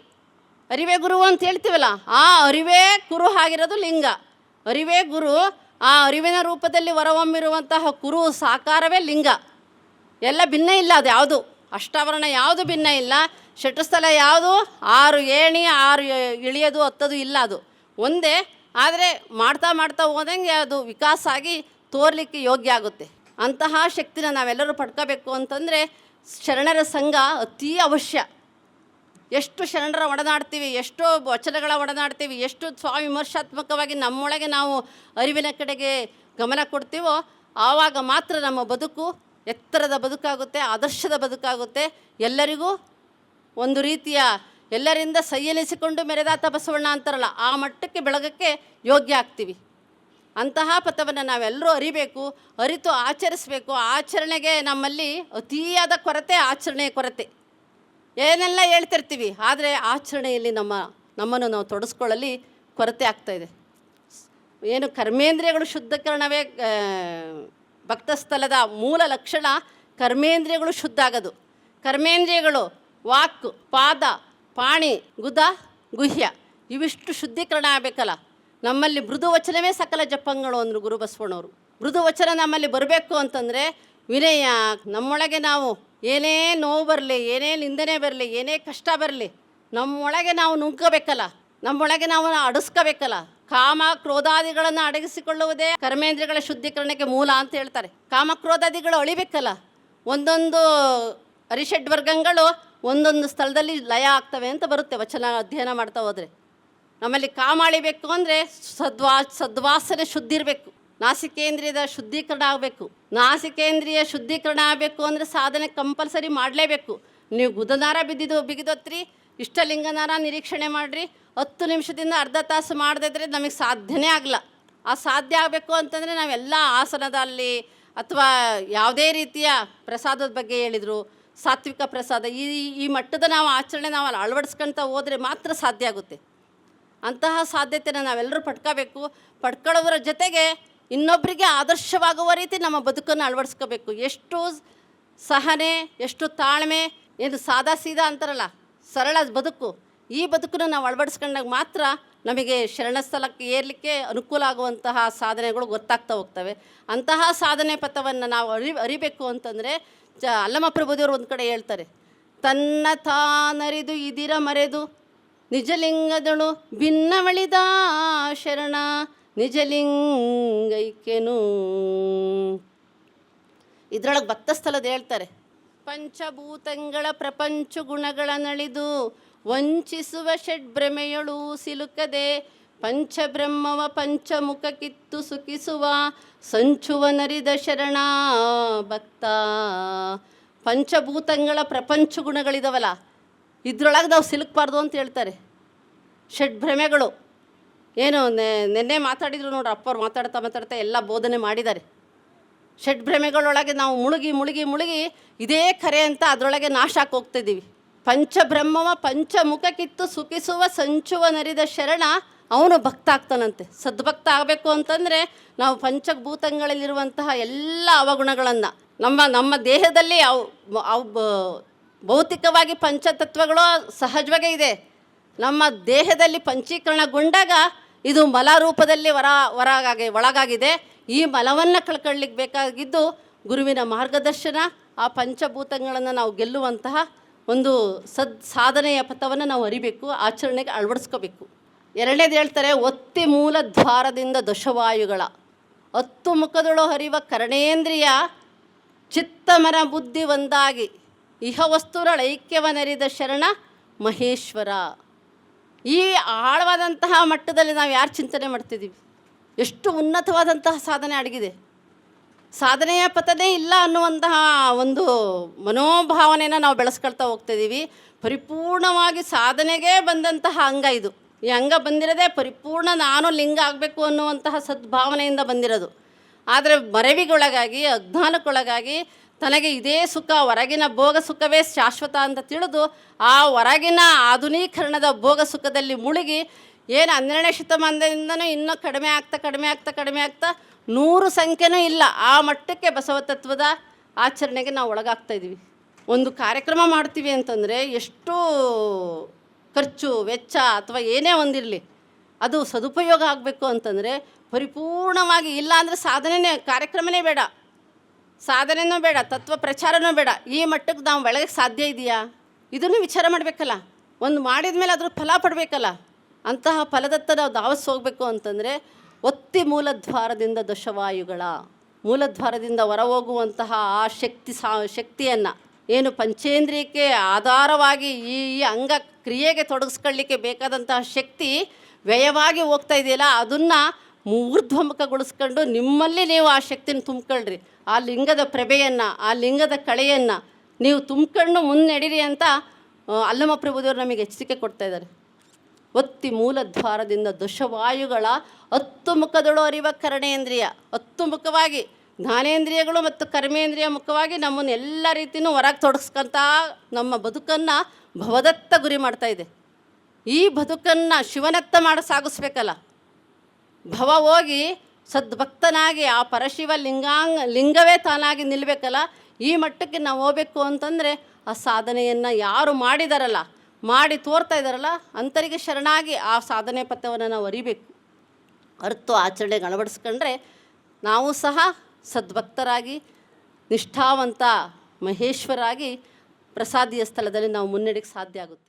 ಅರಿವೇ ಗುರು ಅಂತ ಹೇಳ್ತೀವಲ್ಲ, ಆ ಅರಿವೇ ಕುರು ಆಗಿರೋದು ಲಿಂಗ. ಅರಿವೇ ಗುರು, ಆ ಅರಿವಿನ ರೂಪದಲ್ಲಿ ಹೊರಹೊಮ್ಮಿರುವಂತಹ ಕುರು ಸಾಕಾರವೇ ಲಿಂಗ. ಎಲ್ಲ ಭಿನ್ನ ಇಲ್ಲ, ಅದು ಯಾವುದು ಅಷ್ಟಾವರಣ ಯಾವುದು ಭಿನ್ನ ಇಲ್ಲ. ಷಟಸ್ಥಲ ಯಾವುದು 6 ಏಣಿ 6 ಇಳಿಯೋದು ಹತ್ತೋದು ಇಲ್ಲ, ಅದು ಒಂದೇ. ಆದರೆ ಮಾಡ್ತಾ ಹೋದಂಗೆ ಅದು ವಿಕಾಸ ಆಗಿ ತೋರಲಿಕ್ಕೆ ಯೋಗ್ಯ ಆಗುತ್ತೆ. ಅಂತಹ ಶಕ್ತಿನ ನಾವೆಲ್ಲರೂ ಪಡ್ಕೋಬೇಕು ಅಂತಂದರೆ ಶರಣರ ಸಂಘ ಅತೀ ಅವಶ್ಯ. ಎಷ್ಟು ಶರಣರ ಒಡನಾಡ್ತೀವಿ, ಎಷ್ಟೋ ವಚನಗಳ ಒಡನಾಡ್ತೀವಿ, ಎಷ್ಟು ಸ್ವವಿಮರ್ಶಾತ್ಮಕವಾಗಿ ನಮ್ಮೊಳಗೆ ನಾವು ಅರಿವಿನ ಕಡೆಗೆ ಗಮನ ಕೊಡ್ತೀವೋ ಆವಾಗ ಮಾತ್ರ ನಮ್ಮ ಬದುಕು ಎತ್ತರದ ಬದುಕಾಗುತ್ತೆ, ಆದರ್ಶದ ಬದುಕಾಗುತ್ತೆ. ಎಲ್ಲರಿಗೂ ಒಂದು ರೀತಿಯ ಎಲ್ಲರಿಂದ ಸೈಯೆನಿಸಿಕೊಂಡು ಮೆರೆದಾತ ಬಸವಣ್ಣ ಅಂತಾರಲ್ಲ, ಆ ಮಟ್ಟಕ್ಕೆ ಬೆಳಗಕ್ಕೆ ಯೋಗ್ಯ ಆಗ್ತೀವಿ. ಅಂತಹ ಪಥವನ್ನು ನಾವೆಲ್ಲರೂ ಅರಿಬೇಕು, ಅರಿತು ಆಚರಿಸಬೇಕು. ಆಚರಣೆಗೆ ನಮ್ಮಲ್ಲಿ ಅತಿಯಾದ ಕೊರತೆ, ಆಚರಣೆಯ ಕೊರತೆ. ಏನೆಲ್ಲ ಹೇಳ್ತಿರ್ತೀವಿ, ಆದರೆ ಆಚರಣೆಯಲ್ಲಿ ನಮ್ಮನ್ನು ನಾವು ತೊಡಸ್ಕೊಳ್ಳಲಿ ಕೊರತೆ ಆಗ್ತಾಯಿದೆ. ಏನು ಕರ್ಮೇಂದ್ರಿಯಗಳು ಶುದ್ಧೀಕರಣವೇ ಭಕ್ತಸ್ಥಲದ ಮೂಲ ಲಕ್ಷಣ. ಕರ್ಮೇಂದ್ರಿಯಗಳು ಶುದ್ಧ ಆಗೋದು. ಕರ್ಮೇಂದ್ರಿಯಗಳು ವಾಕ್, ಪಾದ, ಪಾಣಿ, ಗುದ, ಗುಹ್ಯ ಇವಿಷ್ಟು ಶುದ್ಧೀಕರಣ ಆಗಬೇಕಲ್ಲ. ನಮ್ಮಲ್ಲಿ ಮೃದು ವಚನವೇ ಸಕಲ ಜಪಂಗಳು ಅಂದರು ಗುರು ಬಸವಣ್ಣವರು. ಮೃದು ವಚನ ನಮ್ಮಲ್ಲಿ ಬರಬೇಕು ಅಂತಂದರೆ ವಿನಯ, ನಮ್ಮೊಳಗೆ ನಾವು ಏನೇ ನೋವು ಬರಲಿ, ಏನೇ ನಿಂದನೆ ಬರಲಿ, ಏನೇ ಕಷ್ಟ ಬರಲಿ, ನಮ್ಮೊಳಗೆ ನಾವು ನುಗ್ಗಬೇಕಲ್ಲ, ನಮ್ಮೊಳಗೆ ನಾವು ಅಡಸ್ಕೋಬೇಕಲ್ಲ. ಕಾಮ ಕ್ರೋಧಾದಿಗಳನ್ನು ಅಡಗಿಸಿಕೊಳ್ಳುವುದೇ ಕರ್ಮೇಂದ್ರಿಯಗಳ ಶುದ್ಧೀಕರಣಕ್ಕೆ ಮೂಲ ಅಂತ ಹೇಳ್ತಾರೆ. ಕಾಮ ಕ್ರೋಧಾದಿಗಳು ಅಳಿಬೇಕಲ್ಲ. ಒಂದೊಂದು ಅರಿಷಡ್ ವರ್ಗಗಳು ಒಂದೊಂದು ಸ್ಥಳದಲ್ಲಿ ಲಯ ಆಗ್ತವೆ ಅಂತ ಬರುತ್ತೆ ವಚನ ಅಧ್ಯಯನ ಮಾಡ್ತಾ ಹೋದರೆ. ನಮ್ಮಲ್ಲಿ ಕಾಮ ಅಳಿಬೇಕು ಅಂದರೆ ಸದ್ವಾಸನೆ ಶುದ್ಧಿ ಇರಬೇಕು. ನಾಸಿಕೇಂದ್ರಿಯದ ಶುದ್ಧೀಕರಣ ಆಗಬೇಕು. ನಾಸಿಕೇಂದ್ರಿಯ ಶುದ್ಧೀಕರಣ ಆಗಬೇಕು ಅಂದರೆ ಸಾಧನೆ ಕಂಪಲ್ಸರಿ ಮಾಡಲೇಬೇಕು. ನೀವು ಗುದನಾರ ಬಿಗಿದೊತ್ರಿ, ಇಷ್ಟಲಿಂಗನಾರ ನಿರೀಕ್ಷಣೆ ಮಾಡಿರಿ, 10 ನಿಮಿಷದಿಂದ ಅರ್ಧ ತಾಸು ಮಾಡದಿದ್ರೆ ನಮಗೆ ಸಾಧ್ಯನೇ ಆಗಲ್ಲ. ಆ ಸಾಧ್ಯ ಆಗಬೇಕು ಅಂತಂದರೆ ನಾವೆಲ್ಲ ಆಸನದಲ್ಲಿ ಅಥವಾ ಯಾವುದೇ ರೀತಿಯ ಪ್ರಸಾದದ ಬಗ್ಗೆ ಹೇಳಿದರು, ಸಾತ್ವಿಕ ಪ್ರಸಾದ, ಈ ಮಟ್ಟದ ನಾವು ಆಚರಣೆ ನಾವು ಅಳವಡಿಸ್ಕೊಳ್ತಾ ಹೋದರೆ ಮಾತ್ರ ಸಾಧ್ಯ ಆಗುತ್ತೆ. ಅಂತಹ ಸಾಧ್ಯತೆನ ನಾವೆಲ್ಲರೂ ಪಡ್ಕೊಳ್ಳೋದ್ರ ಜೊತೆಗೆ ಇನ್ನೊಬ್ಬರಿಗೆ ಆದರ್ಶವಾಗುವ ರೀತಿ ನಮ್ಮ ಬದುಕನ್ನು ಅಳವಡಿಸ್ಕೋಬೇಕು. ಎಷ್ಟು ಸಹನೆ, ಎಷ್ಟು ತಾಳ್ಮೆ, ಏನು ಸಾದಾ ಸೀದಾ ಅಂತಾರಲ್ಲ, ಸರಳ ಬದುಕು, ಈ ಬದುಕನ್ನು ನಾವು ಅಳವಡಿಸ್ಕೊಂಡಾಗ ಮಾತ್ರ ನಮಗೆ ಶರಣಸ್ಥಳಕ್ಕೆ ಏರಲಿಕ್ಕೆ ಅನುಕೂಲ ಆಗುವಂತಹ ಸಾಧನೆಗಳು ಗೊತ್ತಾಗ್ತಾ ಹೋಗ್ತವೆ. ಅಂತಹ ಸಾಧನೆ ಪಥವನ್ನು ನಾವು ಅರಿಬೇಕು ಅಂತಂದರೆ ಅಲ್ಲಮ ಪ್ರಭುದೇವರು ಒಂದು ಕಡೆ ಹೇಳ್ತಾರೆ, ತನ್ನ ತಾನರಿದು ಇದಿರ ಮರೆದು ನಿಜಲಿಂಗದಳು ಭಿನ್ನವಳಿದ ಶರಣ ನಿಜಲಿಂಗೈಕ್ಯನು. ಇದರೊಳಗೆ ಭಕ್ತಸ್ಥಳದ ಹೇಳ್ತಾರೆ, ಪಂಚಭೂತಗಳ ಪ್ರಪಂಚ ಗುಣಗಳ ನಳಿದು ವಂಚಿಸುವ ಷಡ್ಭ್ರಮೆಯಳು ಸಿಲುಕದೆ ಪಂಚಬ್ರಹ್ಮವ ಪಂಚಮುಖ ಕಿತ್ತು ಸುಖಿಸುವ ಸಂಚುವ ನರಿದ ಶರಣ ಭಕ್ತ. ಪಂಚಭೂತಗಳ ಪ್ರಪಂಚ ಗುಣಗಳಿದಾವಲ್ಲ, ಇದ್ರೊಳಗೆ ನಾವು ಸಿಲುಕಬಾರ್ದು ಅಂತ ಹೇಳ್ತಾರೆ. ಷಡ್ಭ್ರಮೆಗಳು ಏನು ನೆನ್ನೆ ಮಾತಾಡಿದ್ರು ನೋಡ್ರಿ, ಅಪ್ಪವ್ರು ಮಾತಾಡ್ತಾ ಎಲ್ಲ ಬೋಧನೆ ಮಾಡಿದ್ದಾರೆ. ಷಡ್ಭ್ರಮೆಗಳೊಳಗೆ ನಾವು ಮುಳುಗಿ ಇದೇ ಕರೆ ಅಂತ ಅದರೊಳಗೆ ನಾಶ ಹಾಕಿ ಹೋಗ್ತಿದ್ದೀವಿ. ಪಂಚಬ್ರಹ್ಮವ ಪಂಚಮುಖ ಕಿತ್ತು ಸುಖಿಸುವ ಸಂಚುವ ನರಿದ ಶರಣ ಅವನು ಭಕ್ತ ಆಗ್ತಾನಂತೆ. ಸದ್ಭಕ್ತ ಆಗಬೇಕು ಅಂತಂದರೆ ನಾವು ಪಂಚಭೂತಗಳಲ್ಲಿರುವಂತಹ ಎಲ್ಲ ಅವಗುಣಗಳನ್ನು ನಮ್ಮ ದೇಹದಲ್ಲಿ ಅವು ಭೌತಿಕವಾಗಿ ಪಂಚತತ್ವಗಳು ಸಹಜವಾಗೇ ಇದೆ. ನಮ್ಮ ದೇಹದಲ್ಲಿ ಪಂಚೀಕರಣಗೊಂಡಾಗ ಇದು ಮಲ ರೂಪದಲ್ಲಿ ಒಳಗಾಗಿದೆ. ಈ ಮಲವನ್ನು ಕಳ್ಕೊಳ್ಳಿಕ್ಕೆ ಬೇಕಾಗಿದ್ದು ಗುರುವಿನ ಮಾರ್ಗದರ್ಶನ. ಆ ಪಂಚಭೂತಗಳನ್ನು ನಾವು ಗೆಲ್ಲುವಂತಹ ಒಂದು ಸಾಧನೆಯ ಪಥವನ್ನು ನಾವು ಅರಿಬೇಕು, ಆಚರಣೆಗೆ ಅಳವಡಿಸ್ಕೋಬೇಕು. ಎರಡನೇದು ಹೇಳ್ತಾರೆ, ಒತ್ತಿ ಮೂಲ ದ್ವಾರದಿಂದ ದಶವಾಯುಗಳ 10 ಮುಖದೊಳು ಹರಿವ ಕರ್ಣೇಂದ್ರಿಯ ಚಿತ್ತಮನ ಬುದ್ಧಿ ಒಂದಾಗಿ ಇಹ ವಸ್ತುಗಳ ಐಕ್ಯವನರಿದ ಶರಣ ಮಹೇಶ್ವರ. ಈ ಆಳವಾದಂತಹ ಮಟ್ಟದಲ್ಲಿ ನಾವು ಯಾರು ಚಿಂತನೆ ಮಾಡ್ತಿದ್ದೀವಿ, ಎಷ್ಟು ಉನ್ನತವಾದಂತಹ ಸಾಧನೆ ಅಡಗಿದೆ. ಸಾಧನೆಯ ಪಥನೇ ಇಲ್ಲ ಅನ್ನುವಂತಹ ಒಂದು ಮನೋಭಾವನೆಯನ್ನು ನಾವು ಬೆಳೆಸ್ಕೊಳ್ತಾ ಹೋಗ್ತಿದ್ದೀವಿ. ಪರಿಪೂರ್ಣವಾಗಿ ಸಾಧನೆಗೆ ಬಂದಂತಹ ಅಂಗ ಇದು. ಈ ಅಂಗ ಬಂದಿರೋದೇ ಪರಿಪೂರ್ಣ ನಾನು ಲಿಂಗ ಆಗಬೇಕು ಅನ್ನುವಂತಹ ಸದ್ಭಾವನೆಯಿಂದ ಬಂದಿರೋದು. ಆದರೆ ಮರೆವಿಗೊಳಗಾಗಿ, ಅಜ್ಞಾನಕ್ಕೊಳಗಾಗಿ ತನಗೆ ಇದೇ ಸುಖ, ಹೊರಗಿನ ಭೋಗ ಸುಖವೇ ಶಾಶ್ವತ ಅಂತ ತಿಳಿದು ಆ ಹೊರಗಿನ ಆಧುನೀಕರಣದ ಭೋಗ ಸುಖದಲ್ಲಿ ಮುಳುಗಿ ಏನು 12ನೇ ಶತಮಾನದಿಂದನೂ ಇನ್ನೂ ಕಡಿಮೆ ಆಗ್ತಾ 100 ಸಂಖ್ಯೆನೂ ಇಲ್ಲ ಆ ಮಟ್ಟಕ್ಕೆ ಬಸವ ತತ್ವದ ಆಚರಣೆಗೆ ನಾವು ಒಳಗಾಗ್ತಾಯಿದ್ದೀವಿ. ಒಂದು ಕಾರ್ಯಕ್ರಮ ಮಾಡ್ತೀವಿ ಅಂತಂದರೆ ಎಷ್ಟು ಖರ್ಚು ವೆಚ್ಚ ಅಥವಾ ಏನೇ ಒಂದಿರಲಿ ಅದು ಸದುಪಯೋಗ ಆಗಬೇಕು ಅಂತಂದರೆ ಪರಿಪೂರ್ಣವಾಗಿ, ಇಲ್ಲ ಅಂದರೆ ಕಾರ್ಯಕ್ರಮನೇ ಬೇಡ, ಸಾಧನೆಯೂ ಬೇಡ, ತತ್ವ ಪ್ರಚಾರನೂ ಬೇಡ. ಈ ಮಟ್ಟಕ್ಕೆ ನಾವು ಬೆಳಗಕ್ಕೆ ಸಾಧ್ಯ ಇದೆಯಾ? ಇದನ್ನು ವಿಚಾರ ಮಾಡಬೇಕಲ್ಲ. ಒಂದು ಮಾಡಿದ ಮೇಲೆ ಅದ್ರ ಫಲ ಪಡಬೇಕಲ್ಲ. ಅಂತಹ ಫಲದತ್ತ ನಾವು ಧಾವಿಸಿ ಹೋಗಬೇಕು ಅಂತಂದರೆ ಒತ್ತಿ ಮೂಲದ್ವಾರದಿಂದ ದಶವಾಯುಗಳ ಮೂಲದ್ವಾರದಿಂದ ಹೊರ ಹೋಗುವಂತಹ ಆ ಶಕ್ತಿಯನ್ನು ಏನು ಪಂಚೇಂದ್ರಿಯಕ್ಕೆ ಆಧಾರವಾಗಿ ಈ ಅಂಗ ಕ್ರಿಯೆಗೆ ತೊಡಗಿಸ್ಕೊಳ್ಳಿಕ್ಕೆ ಬೇಕಾದಂತಹ ಶಕ್ತಿ ವ್ಯಯವಾಗಿ ಹೋಗ್ತಾ ಇದೆಯಲ್ಲ, ಅದನ್ನು ಊರ್ಧ್ವಮುಖಗೊಳಿಸ್ಕೊಂಡು ನಿಮ್ಮಲ್ಲಿ ನೀವು ಆ ಶಕ್ತಿನ ತುಂಬ್ಕೊಳ್ರಿ. ಆ ಲಿಂಗದ ಪ್ರಭೆಯನ್ನು, ಆ ಲಿಂಗದ ಕಳೆಯನ್ನು ನೀವು ತುಂಬ್ಕೊಂಡು ಮುನ್ನಡೆಯಿರಿ ಅಂತ ಅಲ್ಲಮ ಪ್ರಭುದೇವರು ನಮಗೆ ಎಚ್ಚರಿಕೆ ಕೊಡ್ತಾ ಇದ್ದಾರೆ. ಒತ್ತಿ ಮೂಲದ್ವಾರದಿಂದ ದಶವಾಯುಗಳ 10 ಮುಖದೊಳು ಅರಿವ ಕರ್ಣೇಂದ್ರಿಯ, 10 ಮುಖವಾಗಿ ಜ್ಞಾನೇಂದ್ರಿಯಗಳು ಮತ್ತು ಕರ್ಮೇಂದ್ರಿಯ ಮುಖವಾಗಿ ನಮ್ಮನ್ನು ಎಲ್ಲ ರೀತಿಯೂ ಹೊರಗೆ ತೊಡಗಿಸ್ಕೊಂತ ನಮ್ಮ ಬದುಕನ್ನು ಭವದತ್ತ ಗುರಿ ಮಾಡ್ತಾಯಿದೆ. ಈ ಬದುಕನ್ನು ಶಿವನತ್ತ ಮಾಡಿ ಸಾಗಿಸ್ಬೇಕಲ್ಲ. ಭವ ಹೋಗಿ ಸದ್ಭಕ್ತನಾಗಿ ಆ ಪರಶಿವ ಲಿಂಗವೇ ತಾನಾಗಿ ನಿಲ್ಲಬೇಕಲ್ಲ. ಈ ಮಟ್ಟಕ್ಕೆ ನಾವು ಹೋಗಬೇಕು ಅಂತಂದರೆ ಆ ಸಾಧನೆಯನ್ನು ಯಾರು ಮಾಡಿದಾರಲ್ಲ, ಮಾಡಿ ತೋರ್ತಾ ಇದ್ದಾರಲ್ಲ, ಅಂಥವರಿಗೆ ಶರಣಾಗಿ ಆ ಸಾಧನೆ ಪಥವನ್ನು ನಾವು ಅರಿಬೇಕು. ಅರ್ಥ ಆಚರಣೆಗೆ ಅಳವಡಿಸ್ಕೊಂಡ್ರೆ ನಾವು ಸಹ ಸದ್ಭಕ್ತರಾಗಿ ನಿಷ್ಠಾವಂತ ಮಹೇಶ್ವರಾಗಿ ಪ್ರಸಾದಿಯ ಸ್ಥಳದಲ್ಲಿ ನಾವು ಮುನ್ನಡೆಗೆ ಸಾಧ್ಯ ಆಗುತ್ತೆ.